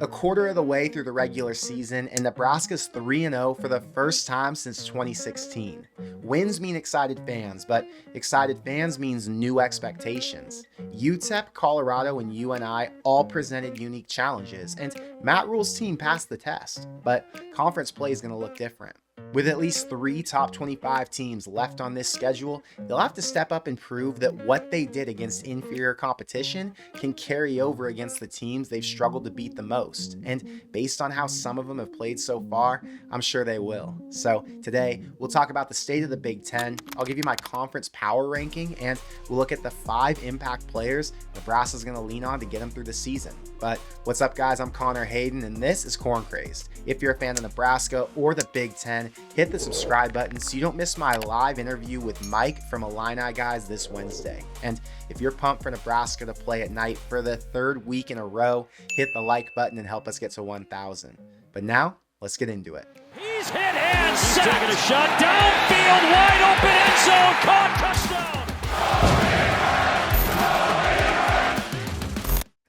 A quarter of the way through the regular season, and Nebraska's 3-0 for the first time since 2016. Wins mean excited fans, but excited fans means new expectations. UTEP, Colorado, and UNI all presented unique challenges, and Matt Rule's team passed the test, but conference play is going to look different. With at least 3 top 25 teams left on this schedule, they'll have to step up and prove that what they did against inferior competition can carry over against the teams they've struggled to beat the most. And based on how some of them have played so far, I'm sure they will. So today, we'll talk about the state of the Big Ten, I'll give you my conference power ranking, and we'll look at the 5 impact players Nebraska's going to lean on to get them through the season. But what's up, guys? I'm Connor Hayden, and this is Corn Crazed. If you're a fan of Nebraska or the Big Ten, hit the subscribe button so you don't miss my live interview with Mike from Illini Guys this Wednesday. And if you're pumped for Nebraska to play at night for the 3rd week in a row, hit the like button and help us get to 1,000. But now, let's get into it. He's hit and set. He's taking a shot downfield, wide open end zone, caught, touchdown.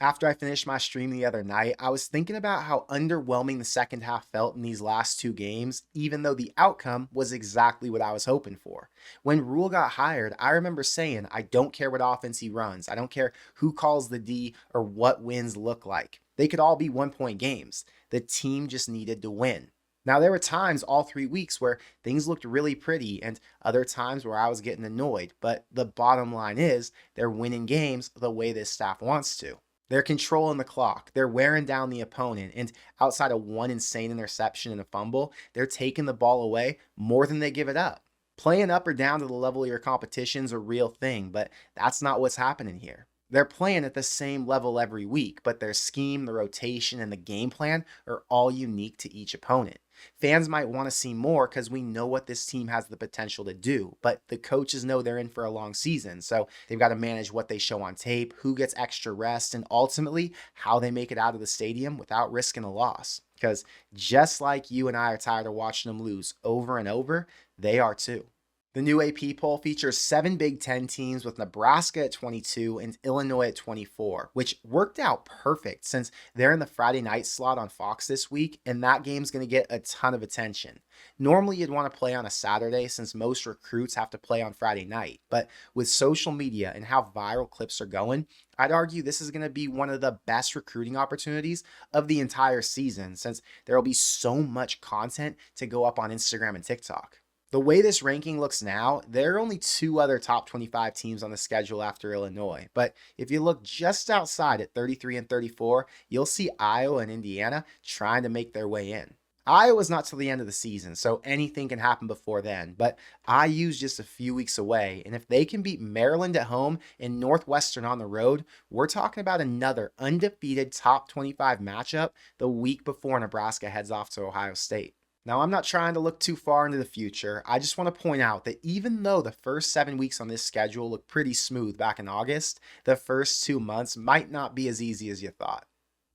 After I finished my stream the other night, I was thinking about how underwhelming the second half felt in these last 2 games, even though the outcome was exactly what I was hoping for. When Rule got hired, I remember saying, I don't care what offense he runs. I don't care who calls the D or what wins look like. They could all be 1-point games. The team just needed to win. Now, there were times all 3 weeks where things looked really pretty and other times where I was getting annoyed, but the bottom line is they're winning games the way this staff wants to. They're controlling the clock, they're wearing down the opponent, and outside of one insane interception and a fumble, they're taking the ball away more than they give it up. Playing up or down to the level of your competition is a real thing, but that's not what's happening here. They're playing at the same level every week, but their scheme, the rotation, and the game plan are all unique to each opponent. Fans might want to see more because we know what this team has the potential to do, but the coaches know they're in for a long season, so they've got to manage what they show on tape, who gets extra rest, and ultimately how they make it out of the stadium without risking a loss. Because just like you and I are tired of watching them lose over and over, they are too. The new AP poll features 7 Big Ten teams with Nebraska at 22 and Illinois at 24, which worked out perfect since they're in the Friday night slot on Fox this week, and that game's going to get a ton of attention. Normally, you'd want to play on a Saturday since most recruits have to play on Friday night, but with social media and how viral clips are going, I'd argue this is going to be one of the best recruiting opportunities of the entire season since there will be so much content to go up on Instagram and TikTok. The way this ranking looks now, there are only 2 other top 25 teams on the schedule after Illinois. But if you look just outside at 33 and 34, you'll see Iowa and Indiana trying to make their way in. Iowa's not till the end of the season, so anything can happen before then. But IU's just a few weeks away, and if they can beat Maryland at home and Northwestern on the road, we're talking about another undefeated top 25 matchup the week before Nebraska heads off to Ohio State. Now, I'm not trying to look too far into the future. I just want to point out that even though the first 7 weeks on this schedule look pretty smooth back in August, the first 2 months might not be as easy as you thought.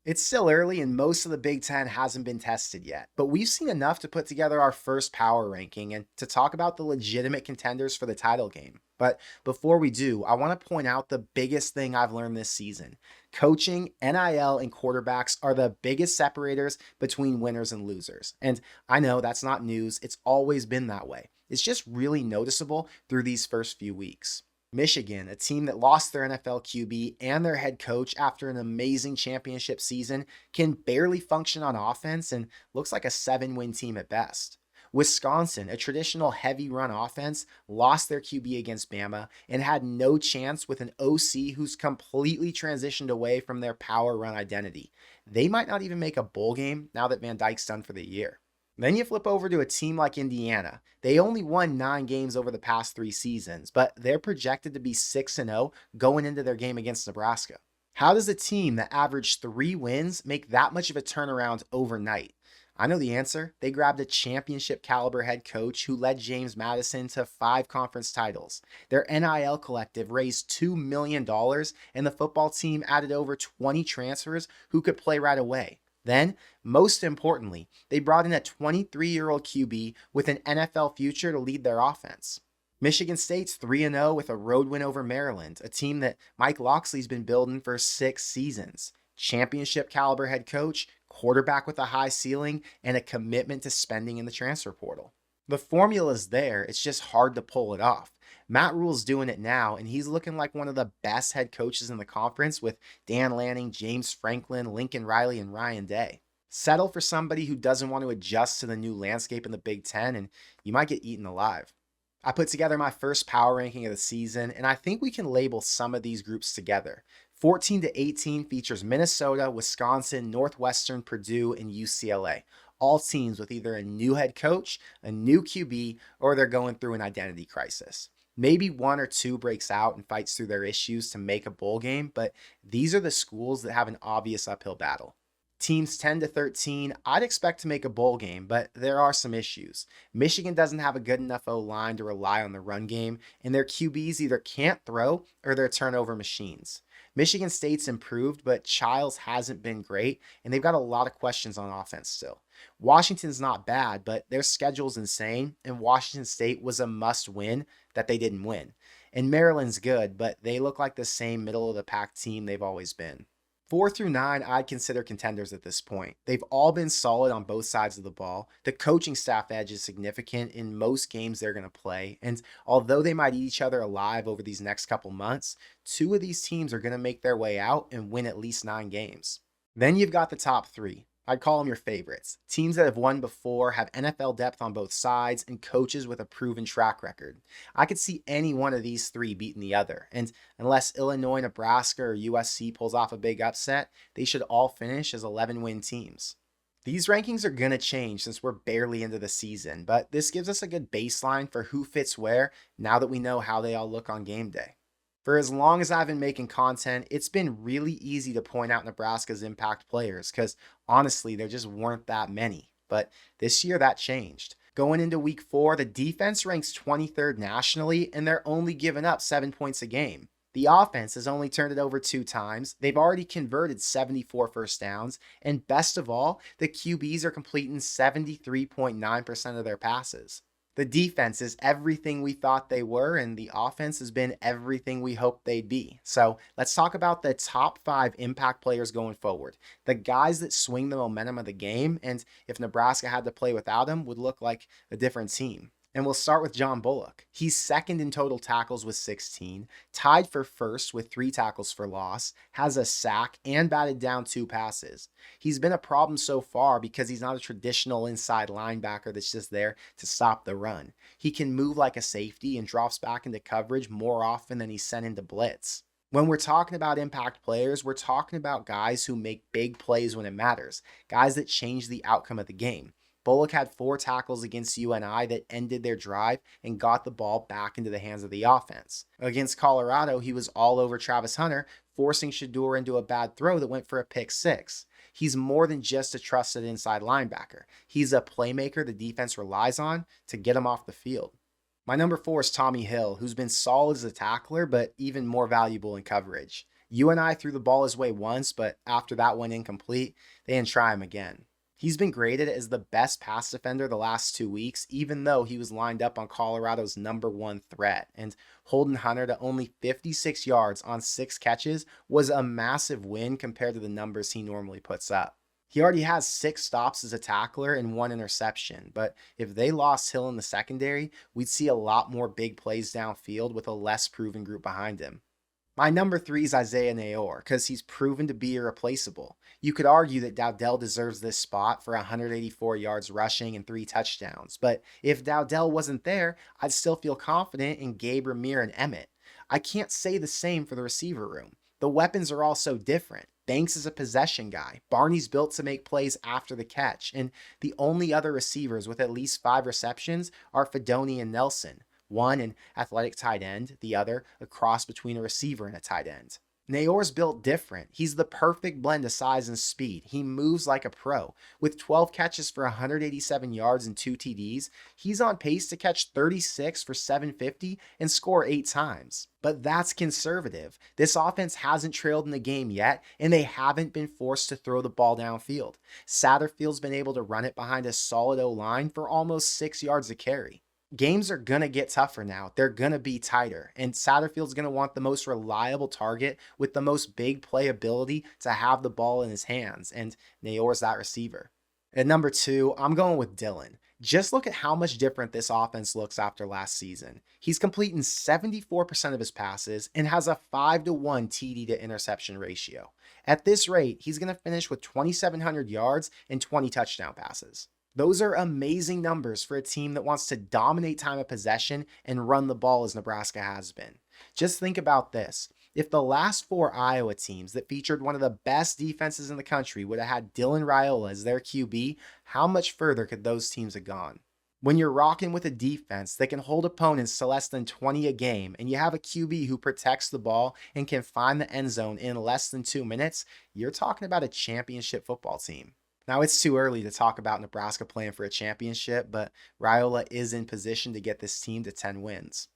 It's still early and most of the Big Ten hasn't been tested yet, but we've seen enough to put together our first power ranking and to talk about the legitimate contenders for the title game. But before we do, I want to point out the biggest thing I've learned this season. Coaching, NIL, and quarterbacks are the biggest separators between winners and losers. And I know that's not news, it's always been that way. It's just really noticeable through these first few weeks. Michigan, a team that lost their NFL QB and their head coach after an amazing championship season, can barely function on offense and looks like a 7-win team at best. Wisconsin, a traditional heavy run offense, lost their QB against Bama and had no chance with an OC who's completely transitioned away from their power run identity. They might not even make a bowl game now that Van Dyke's done for the year. Then you flip over to a team like Indiana. They only won 9 games over the past 3 seasons, but they're projected to be 6-0 going into their game against Nebraska. How does a team that averaged 3 wins make that much of a turnaround overnight? I know the answer. They grabbed a championship caliber head coach who led James Madison to 5 conference titles. Their NIL collective raised $2 million, and the football team added over 20 transfers who could play right away. Then, most importantly, they brought in a 23-year-old QB with an NFL future to lead their offense. Michigan State's 3-0 with a road win over Maryland, a team that Mike Locksley's been building for 6 seasons. championship caliber head coach, quarterback with a high ceiling, and a commitment to spending in the transfer portal. The formula is there, it's just hard to pull it off. Matt Rule's doing it now, and he's looking like one of the best head coaches in the conference with Dan Lanning, James Franklin, Lincoln Riley, and Ryan Day. Settle for somebody who doesn't want to adjust to the new landscape in the Big Ten, and you might get eaten alive. I put together my first power ranking of the season, and I think we can label some of these groups together. 14 to 18 features Minnesota, Wisconsin, Northwestern, Purdue, and UCLA. All teams with either a new head coach, a new QB, or they're going through an identity crisis. Maybe one or two breaks out and fights through their issues to make a bowl game, but these are the schools that have an obvious uphill battle. Teams 10 to 13, I'd expect to make a bowl game, but there are some issues. Michigan doesn't have a good enough O-line to rely on the run game, and their QBs either can't throw or they're turnover machines. Michigan State's improved, but Childs hasn't been great, and they've got a lot of questions on offense still. Washington's not bad, but their schedule's insane, and Washington State was a must-win that they didn't win. And Maryland's good, but they look like the same middle-of-the-pack team they've always been. 4 through 9, I'd consider contenders at this point. They've all been solid on both sides of the ball. The coaching staff edge is significant in most games they're going to play. And although they might eat each other alive over these next couple months, 2 of these teams are going to make their way out and win at least 9 games. Then you've got the top 3. I'd call them your favorites. Teams that have won before, have NFL depth on both sides, and coaches with a proven track record. I could see any one of these 3 beating the other, and unless Illinois, Nebraska, or USC pulls off a big upset, they should all finish as 11-win teams. These rankings are going to change since we're barely into the season, but this gives us a good baseline for who fits where now that we know how they all look on game day. For as long as I've been making content, it's been really easy to point out Nebraska's impact players because honestly, there just weren't that many. But this year that changed. Going into week 4, the defense ranks 23rd nationally and they're only giving up 7 points a game. The offense has only turned it over 2 times. They've already converted 74 first downs. And best of all, the QBs are completing 73.9% of their passes. The defense is everything we thought they were, and the offense has been everything we hoped they'd be. So let's talk about the top 5 impact players going forward. The guys that swing the momentum of the game, and if Nebraska had to play without them, would look like a different team. And we'll start with John Bullock. He's second in total tackles with 16, tied for first with 3 tackles for loss, has a sack, and batted down 2 passes. He's been a problem so far because he's not a traditional inside linebacker that's just there to stop the run. He can move like a safety and drops back into coverage more often than he's sent into blitz. When we're talking about impact players, we're talking about guys who make big plays when it matters, guys that change the outcome of the game. Bullock had 4 tackles against UNI that ended their drive and got the ball back into the hands of the offense. Against Colorado, he was all over Travis Hunter, forcing Shedeur into a bad throw that went for a pick 6. He's more than just a trusted inside linebacker. He's a playmaker the defense relies on to get him off the field. My number 4 is Tommy Hill, who's been solid as a tackler, but even more valuable in coverage. UNI threw the ball his way once, but after that went incomplete, they didn't try him again. He's been graded as the best pass defender the last 2 weeks, even though he was lined up on Colorado's number 1 threat. And holding Hunter to only 56 yards on 6 catches was a massive win compared to the numbers he normally puts up. He already has 6 stops as a tackler and 1 interception, but if they lost Hill in the secondary, we'd see a lot more big plays downfield with a less proven group behind him. My number 3 is Isaiah Nayor, because he's proven to be irreplaceable. You could argue that Dowdell deserves this spot for 184 yards rushing and 3 touchdowns, but if Dowdell wasn't there, I'd still feel confident in Gabe, Ramir, and Emmett. I can't say the same for the receiver room. The weapons are all so different. Banks is a possession guy. Barney's built to make plays after the catch, and the only other receivers with at least 5 receptions are Fedoni and Nelson. One an athletic tight end, the other a cross between a receiver and a tight end. Nayor's built different. He's the perfect blend of size and speed. He moves like a pro. With 12 catches for 187 yards and 2 TDs, he's on pace to catch 36 for 750 and score 8 times. But that's conservative. This offense hasn't trailed in the game yet, and they haven't been forced to throw the ball downfield. Satterfield's been able to run it behind a solid O-line for almost 6 yards a carry. Games are going to get tougher now. They're going to be tighter. And Satterfield's going to want the most reliable target with the most big playability to have the ball in his hands. And Nayor's that receiver. At number 2, I'm going with Dylan. Just look at how much different this offense looks after last season. He's completing 74% of his passes and has a 5-to-1 TD to interception ratio. At this rate, he's going to finish with 2,700 yards and 20 touchdown passes. Those are amazing numbers for a team that wants to dominate time of possession and run the ball as Nebraska has been. Just think about this. If the last 4 Iowa teams that featured one of the best defenses in the country would have had Dylan Raiola as their QB, how much further could those teams have gone? When you're rocking with a defense that can hold opponents to less than 20 a game, and you have a QB who protects the ball and can find the end zone in less than 2 minutes, you're talking about a championship football team. Now, it's too early to talk about Nebraska playing for a championship, but Raiola is in position to get this team to 10 wins.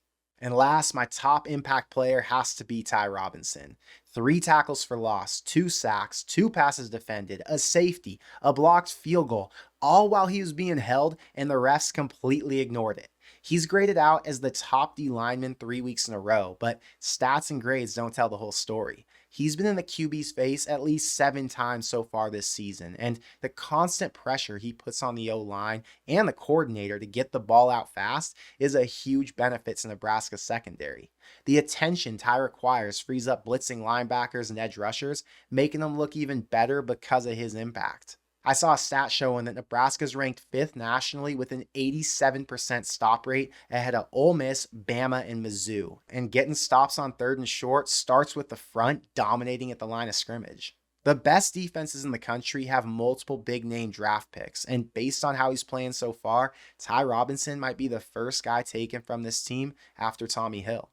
And last, my top impact player has to be Ty Robinson. 3 tackles for loss, 2 sacks, 2 passes defended, a safety, a blocked field goal, all while he was being held and the refs completely ignored it. He's graded out as the top D lineman 3 weeks in a row, but stats and grades don't tell the whole story. He's been in the QB's face at least 7 times so far this season, and the constant pressure he puts on the O-line and the coordinator to get the ball out fast is a huge benefit to Nebraska's secondary. The attention Ty requires frees up blitzing linebackers and edge rushers, making them look even better because of his impact. I saw a stat showing that Nebraska's ranked 5th nationally with an 87% stop rate ahead of Ole Miss, Bama, and Mizzou. And getting stops on 3rd and short starts with the front dominating at the line of scrimmage. The best defenses in the country have multiple big-name draft picks, and based on how he's playing so far, Ty Robinson might be the first guy taken from this team after Tommy Hill.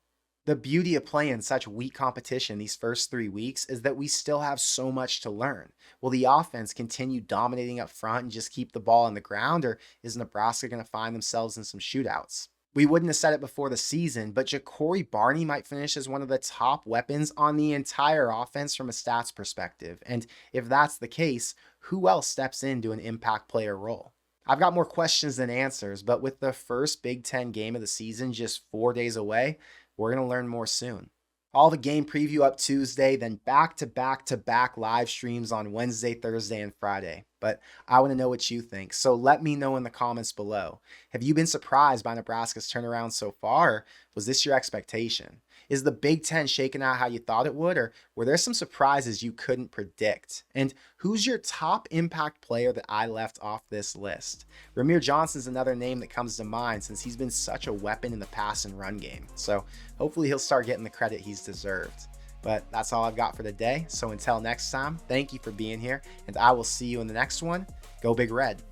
The beauty of playing such weak competition these first 3 weeks is that we still have so much to learn. Will the offense continue dominating up front and just keep the ball on the ground, or is Nebraska going to find themselves in some shootouts? We wouldn't have said it before the season, but Ja'Cory Barney might finish as one of the top weapons on the entire offense from a stats perspective. And if that's the case, who else steps into an impact player role? I've got more questions than answers, but with the first Big Ten game of the season just 4 days away, we're going to learn more soon. All the game preview up Tuesday, then back-to-back live streams on Wednesday, Thursday, and Friday. But I want to know what you think, so let me know in the comments below. Have you been surprised by Nebraska's turnaround so far, or was this your expectation? Is the Big Ten shaking out how you thought it would, or were there some surprises you couldn't predict? And who's your top impact player that I left off this list? Rahmir Johnson's another name that comes to mind since he's been such a weapon in the pass and run game. So hopefully he'll start getting the credit he's deserved. But that's all I've got for today. So until next time, thank you for being here, and I will see you in the next one. Go Big Red.